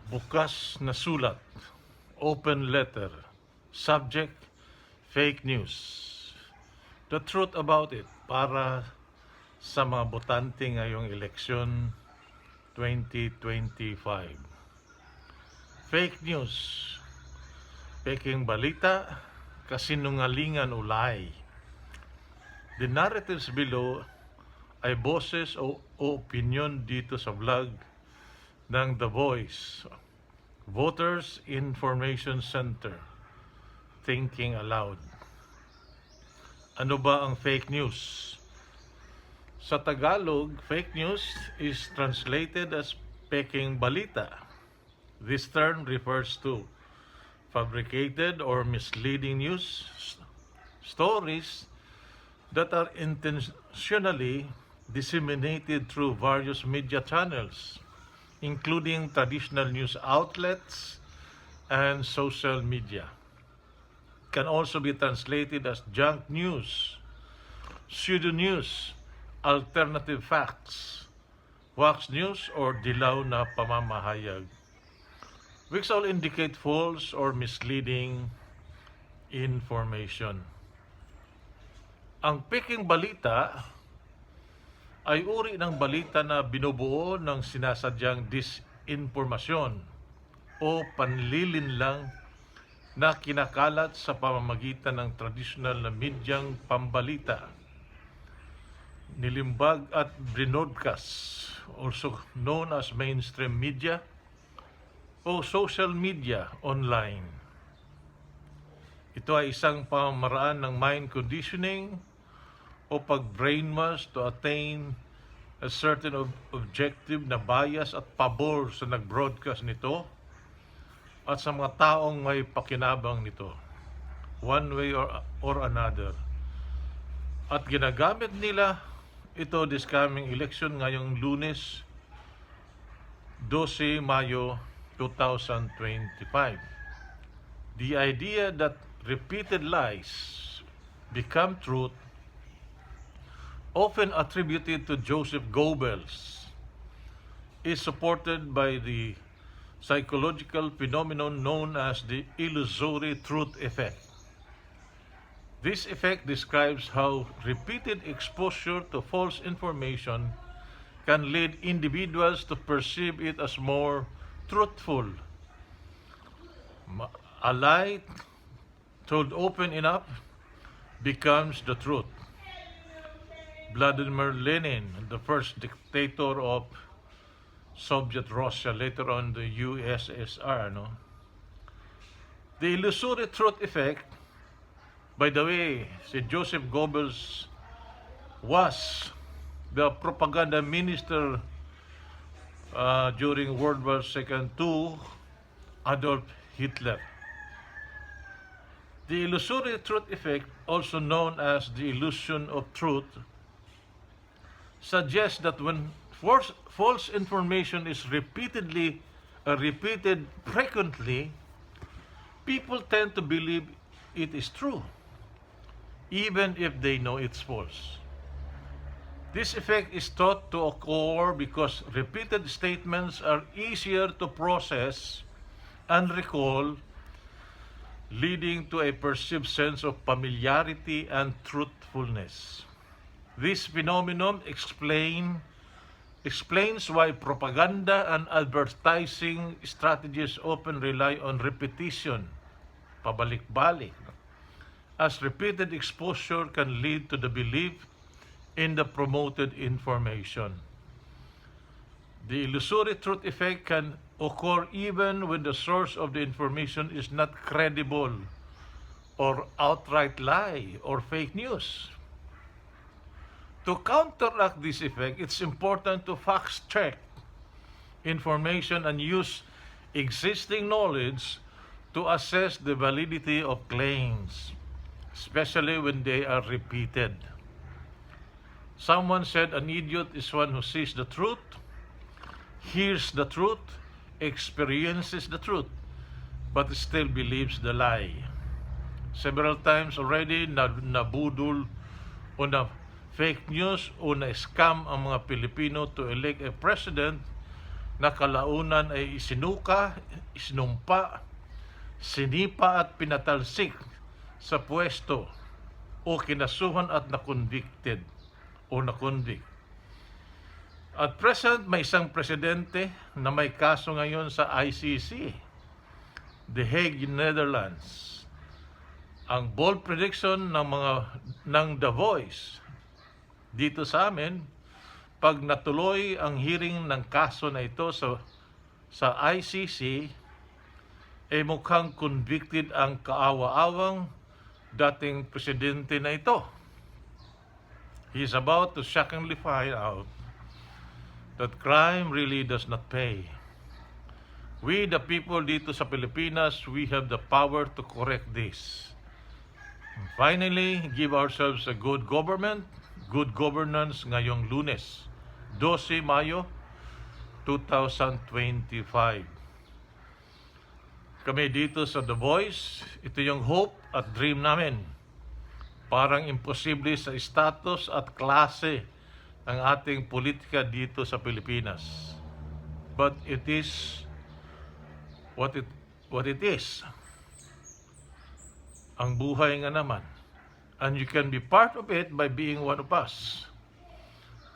Bukas na sulat, open letter, subject, fake news. The truth about it para sa mga botante ngayong eleksyon 2025. Fake news, peking balita, kasinungalingan o lie. The narratives below ay boses o opinion dito sa vlog ng The Voice, Voters Information Center, Thinking Aloud. Ano ba ang fake news? Sa Tagalog, fake news is translated as peking balita. This term refers to fabricated or misleading news, stories that are intentionally disseminated through various media channels, including traditional news outlets and social media. Can also be translated as junk news, pseudo news, alternative facts, wax news, or dilaw na pamamahayag, which all indicate false or misleading information. Ang peking balita ay uri ng balita na binubuo ng sinasadyang disinformasyon o panlilinlang na kinakalat sa pamamagitan ng tradisyonal na medyang pambalita, nilimbag at broadcast, also known as mainstream media o social media online. Ito ay isang pamamaraan ng mind conditioning o pag-brainwash to attain a certain objective na bias at pabor sa nag-broadcast nito at sa mga taong may pakinabang nito, one way or another. At ginagamit nila ito this coming election ngayong Lunes, 12 Mayo 2025. The idea that repeated lies become truth, often attributed to Joseph Goebbels, is supported by the psychological phenomenon known as the illusory truth effect. This effect describes how repeated exposure to false information can lead individuals to perceive it as more truthful. A lie told open enough becomes the truth. Vladimir Lenin, the first dictator of Soviet Russia, later on the USSR, The illusory truth effect, by the way, si Joseph Goebbels was the propaganda minister during World War II to Adolf Hitler. The illusory truth effect, also known as the illusion of truth, suggests that when false information is repeated frequently, people tend to believe it is true, even if they know it's false. This effect is thought to occur because repeated statements are easier to process and recall, leading to a perceived sense of familiarity and truthfulness. This phenomenon explains why propaganda and advertising strategies often rely on repetition, pabalik-balik, as repeated exposure can lead to the belief in the promoted information. The illusory truth effect can occur even when the source of the information is not credible or outright lie or fake news. To counteract this effect, it's important to fact-check information and use existing knowledge to assess the validity of claims, especially when they are repeated. Someone said an idiot is one who sees the truth, hears the truth, experiences the truth, but still believes the lie. Several times already nabudol o fake news o na-scam ang mga Pilipino to elect a president na kalaunan ay isinuka, isinumpa, sinipa at pinatalsik sa pwesto o kinasuhan at na-convicted o na-convict. At present, may isang presidente na may kaso ngayon sa ICC, The Hague, Netherlands. Ang bold prediction ng The Voice dito sa amin, pag natuloy ang hearing ng kaso na ito sa ICC, mukhang convicted ang kaawa-awang dating presidente na ito. He is about to shockingly find out that crime really does not pay. We, the people dito sa Pilipinas, we have the power to correct this. And finally, give ourselves a good government, good governance ngayong Lunes, 12 Mayo 2025. Kami dito sa The Voice, ito yung hope at dream namin. Parang imposible sa status at klase ng ating politika dito sa Pilipinas. But it is what it is. Ang buhay nga naman. And you can be part of it by being one of us.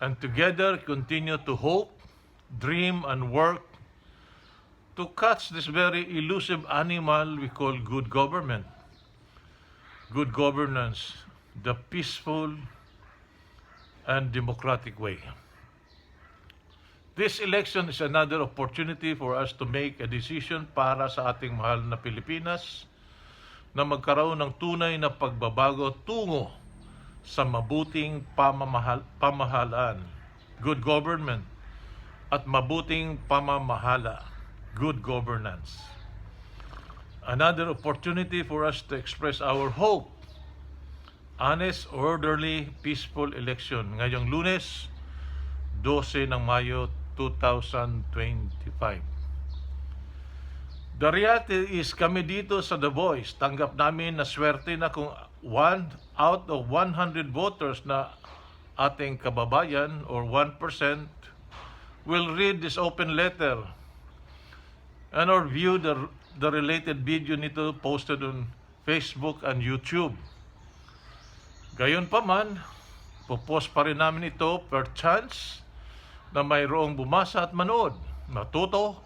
And together continue to hope, dream, and work to catch this very elusive animal we call good government. Good governance, the peaceful and democratic way. This election is another opportunity for us to make a decision para sa ating mahal na Pilipinas na magkaroon ng tunay na pagbabago tungo sa mabuting pamahalaan, good government, at mabuting pamamahala, good governance. Another opportunity for us to express our hope. Honest, orderly, peaceful election ngayong Lunes, 12 ng Mayo 2025. The reality is kami dito sa The Voice, tanggap namin na swerte na kung 1 out of 100 voters na ating kababayan or 1% will read this open letter and or view the related video nito posted on Facebook and YouTube. Gayon pa man, pupost pa rin namin ito per chance na mayroong bumasa at manood, matuto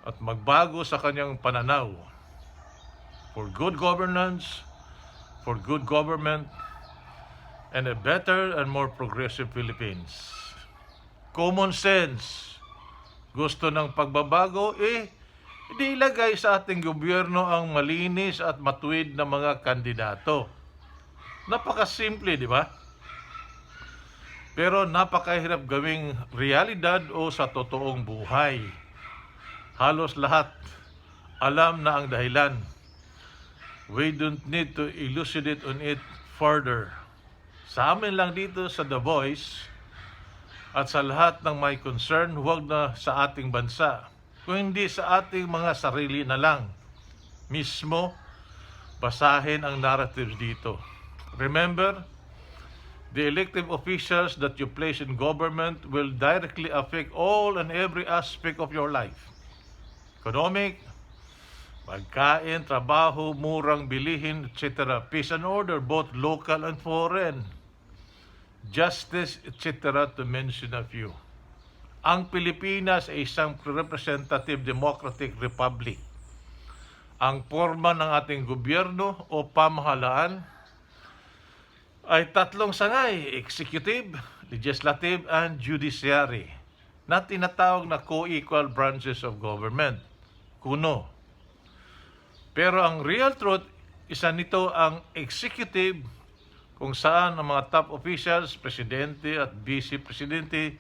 at magbago sa kanyang pananaw for good governance, for good government, and a better and more progressive Philippines. Common sense. Gusto ng pagbabago, hindi ilagay sa ating gobyerno ang malinis at matuwid na mga kandidato. Napakasimple, di ba? Pero napakahirap gawing realidad o sa totoong buhay. Halos lahat alam na ang dahilan. We don't need to elucidate on it further. Sa amin lang dito sa The Voice at sa lahat ng may concern, huwag na sa ating bansa, kung hindi sa ating mga sarili na lang. Mismo, basahin ang narratives dito. Remember, the elective officials that you place in government will directly affect all and every aspect of your life. Economic, pagkain, trabaho, murang bilihin, etc. Peace and order, both local and foreign. Justice, etc. to mention a few. Ang Pilipinas ay isang representative democratic republic. Ang forma ng ating gobyerno o pamahalaan ay tatlong sangay, executive, legislative, and judiciary, na tinatawag na co-equal branches of government, kuno. Pero ang real truth, isa nito ang executive, kung saan ang mga top officials, presidente at vice-presidente,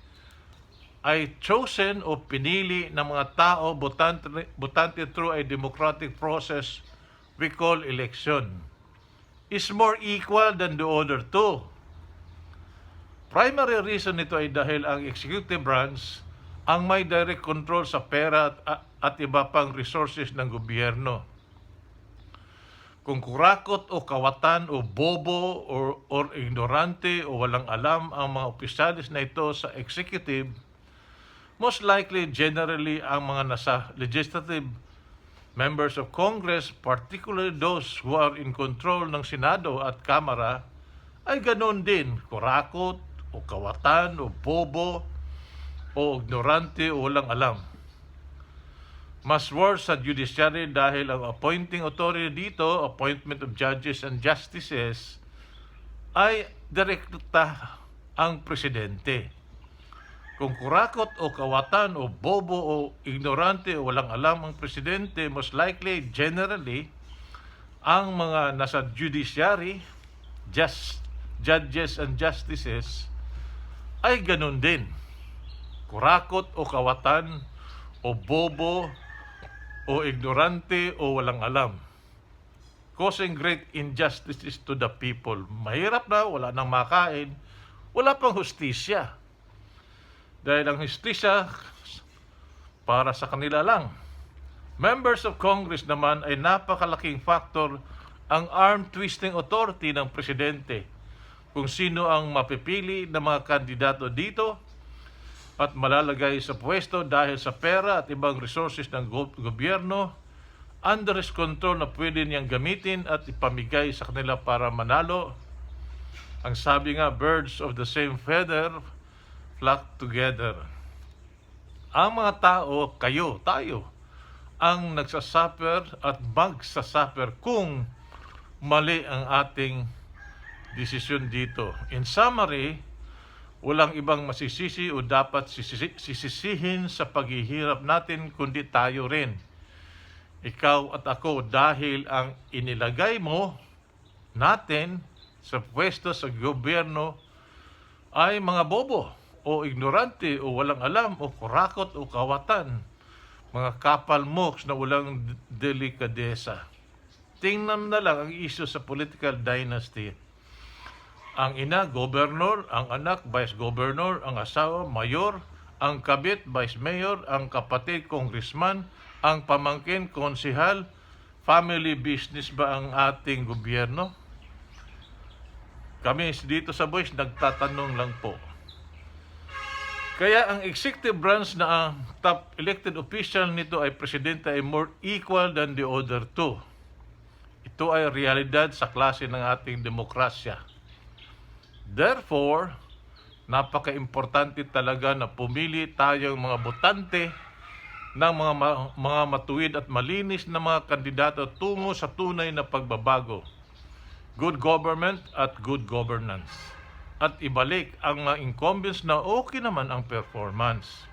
ay chosen o pinili ng mga tao, botante through a democratic process we call election, is more equal than the other two. Primary reason nito ay dahil ang executive branch ang may direct control sa pera at iba pang resources ng gobyerno. Kung kurakot o kawatan o bobo or ignorante o walang alam ang mga opisyalis na ito sa executive, most likely generally ang mga nasa legislative members of Congress, particularly those who are in control ng Senado at Kamara, ay ganon din, kurakot o kawatan o bobo o ignorante o walang alam. Mas worse sa judiciary dahil ang appointing authority dito, appointment of judges and justices, ay direkta ang presidente. Kung kurakot o kawatan o bobo o ignorante o walang alam ang presidente, most likely, generally, ang mga nasa judiciary, judges and justices, ay ganun din. Kurakot o kawatan o bobo o ignorante o walang alam, causing great injustices to the people. Mahirap na, wala nang makain, wala pang hustisya. Dahil ang hustisya para sa kanila lang. Members of Congress naman ay napakalaking factor ang arm-twisting authority ng presidente. Kung sino ang mapipili ng mga kandidato dito at malalagay sa pwesto dahil sa pera at ibang resources ng gobyerno under his control na pwede niyang gamitin at ipamigay sa kanila para manalo. Ang sabi nga, birds of the same feather flock together. Ang mga tao, tayo, ang nagsasuffer at magsasuffer kung mali ang ating desisyon dito. In summary, walang ibang masisisi o dapat sisisihin sa paghihirap natin kundi tayo rin. Ikaw at ako dahil ang inilagay mo natin sa pwesto sa gobyerno ay mga bobo o ignorante o walang alam o kurakot o kawatan. Mga kapal mooks na walang delikadesa. Tingnan na lang ang issue sa political dynasty. Ang ina, gobernur, ang anak, vice-governor, ang asawa, mayor, ang kabit, vice-mayor, ang kapatid, congressman, ang pamangkin, konsihal. Family business ba ang ating gobyerno? Kami dito sa Voice nagtatanong lang po. Kaya ang executive branch na ang top elected official nito ay presidente ay more equal than the other two. Ito ay realidad sa klase ng ating demokrasya. Therefore, napaka-importante talaga na pumili tayong mga botante ng mga matuwid at malinis na mga kandidato tungo sa tunay na pagbabago, good government at good governance, at ibalik ang mga incumbents na okay naman ang performance.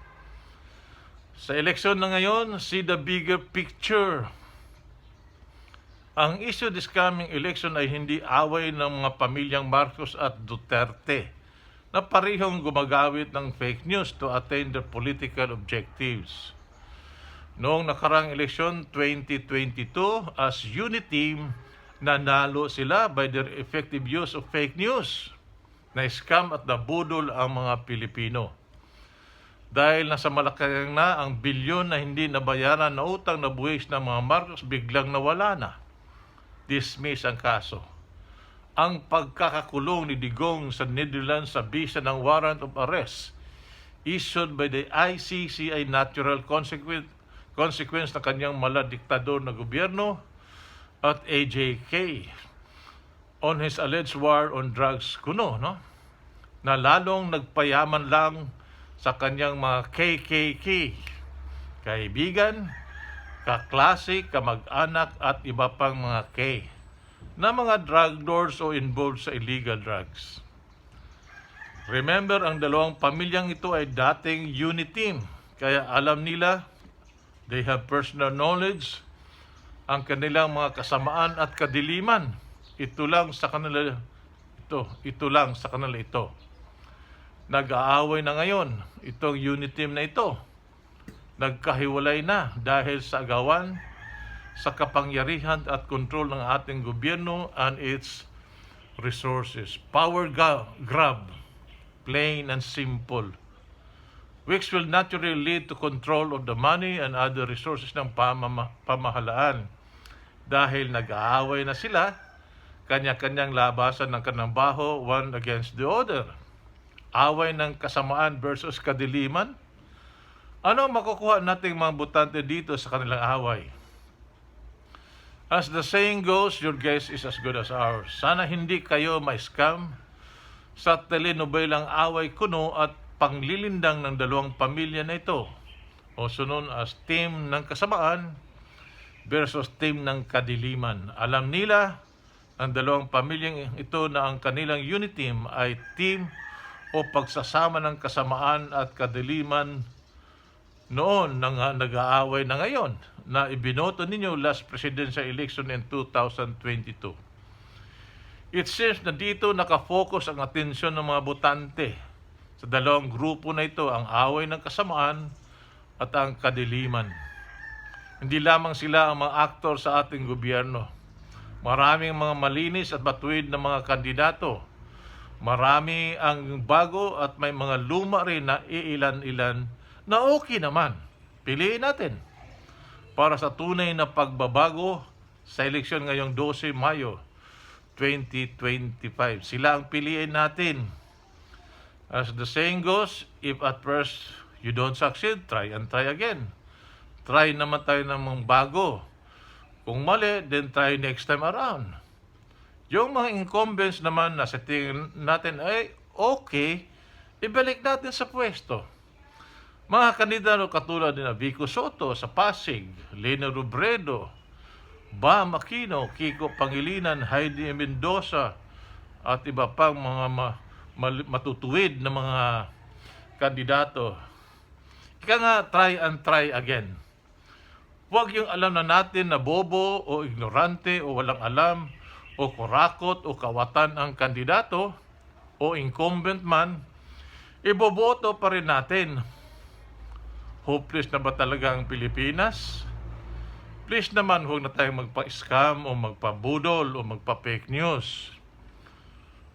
Sa eleksyon na ngayon, see the bigger picture. Ang issue this coming election ay hindi away ng mga pamilyang Marcos at Duterte na parehong gumagawit ng fake news to attain their political objectives. Noong nakarang eleksyon 2022, as unit team, nanalo sila by their effective use of fake news na scam at nabudol ang mga Pilipino. Dahil nasa Malacanang na ang bilyon na hindi nabayaran na utang na buwis ng mga Marcos, biglang nawala na. Dismiss ang kaso. Ang pagkakakulong ni Digong sa Netherlands sa bisa ng warrant of arrest issued by the ICC ay natural consequence ng kanyang maladiktador na gobyerno at AJK on his alleged war on drugs kuno, na lalong nagpayaman lang sa kanyang mga KKK, kaibigan, kaklase, kamag-anak at iba pang mga K na mga drug lords o involved sa illegal drugs. Remember, ang dalawang pamilyang ito ay dating unit team, kaya alam nila, they have personal knowledge, ang kanilang mga kasamaan at kadiliman. Ito lang sa kanila ito. Nag-aaway na ngayon itong unit team na ito. Nagkahiwalay na dahil sa agawan sa kapangyarihan at kontrol ng ating gobyerno and its resources. Power grab, plain and simple, which will naturally lead to control of the money and other resources ng pamahalaan. Dahil nag-aaway na sila, kanya-kanyang labasan ng kanambaho, one against the other. Away ng kasamaan versus kadiliman, Ano ang makukuha nating mga botante dito sa kanilang away? As the saying goes, your guess is as good as ours. Sana hindi kayo ma-scam sa telenobelang away kuno at panglilindang ng dalawang pamilya na ito, also known as team ng kasamaan versus team ng kadiliman. Alam nila ang dalawang pamilyang ito na ang kanilang unit team ay team o pagsasama ng kasamaan at kadiliman noon nang nag-aaway na ngayon na ibinoto ninyo last presidential election in 2022. It seems na dito nakafocus ang atensyon ng mga botante sa dalawang grupo na ito, ang away ng kasamaan at ang kadiliman. Hindi lamang sila ang mga aktor sa ating gobyerno. Maraming mga malinis at matuwid na mga kandidato. Marami ang bago at may mga luma rin na iilan-ilan na okay naman. Piliin natin para sa tunay na pagbabago sa eleksyon ngayong 12 Mayo 2025. Sila ang piliin natin. As the saying goes, if at first you don't succeed, try and try again. Try naman tayo ng mga bago. Kung mali, then try next time around. Yung mga incumbents naman na sa tingin natin ay okay, ibalik natin sa pwesto. Mga kandidato katulad ni Vico Soto sa Pasig, Lene Robredo, Bam Aquino, Kiko Pangilinan, Heidi Mendoza, at iba pang mga matutuwid na mga kandidato. Ika nga, try and try again. Huwag yung alam na natin na bobo o ignorante o walang alam o kurakot o kawatan ang kandidato o incumbent man, iboboto pa rin natin. Hopeless na ba talaga ang Pilipinas? Please naman, huwag na tayong magpa-scam o magpabudol o magpa-fake news.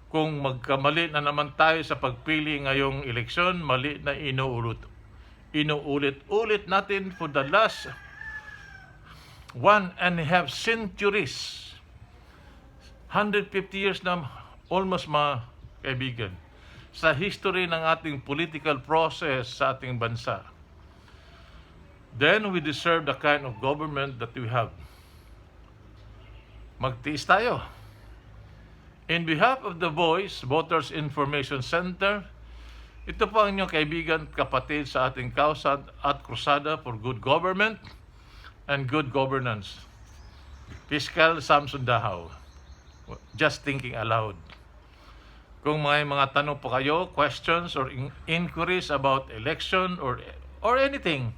Kung magkamali na naman tayo sa pagpili ngayong eleksyon, mali na inuulit-ulit natin for the last 1.5 centuries. 150 years na almost, mga kaibigan, sa history ng ating political process sa ating bansa. Then we deserve the kind of government that we have. Magtiis tayo. In behalf of the Voice Voters Information Center, ito po ang inyong kaibigan, kapatid sa ating kausa at krusada for good government and good governance. Fiscal Samson Dahaw. Just thinking aloud. Kung may mga tanong po kayo, questions or inquiries about election or anything,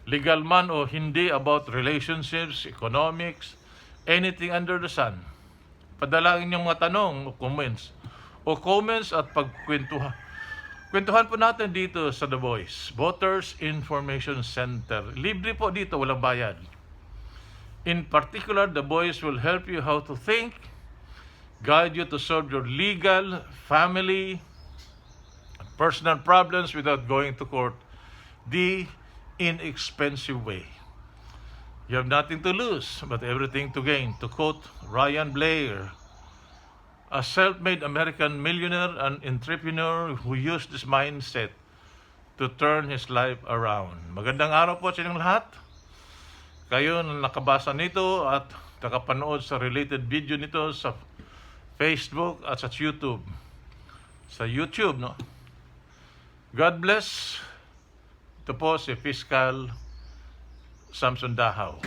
legal man o hindi, about relationships, economics, anything under the sun, padalangin yung mga tanong o comments at pagkwentuhan. Kwentuhan po natin dito sa The Voice Voters Information Center. Libre po dito, walang bayad. In particular, The Voice will help you how to think, guide you to solve your legal, family, personal problems without going to court the inexpensive way. You have nothing to lose, but everything to gain. To quote Ryan Blair, a self-made American millionaire and entrepreneur who used this mindset to turn his life around. Magandang araw po sa inyong lahat. Kayo na nakabasa nito at nakapanood sa related video nito sa Facebook at sa YouTube. Sa YouTube, no? God bless. Ito po si Fiscal Samson Dahaw.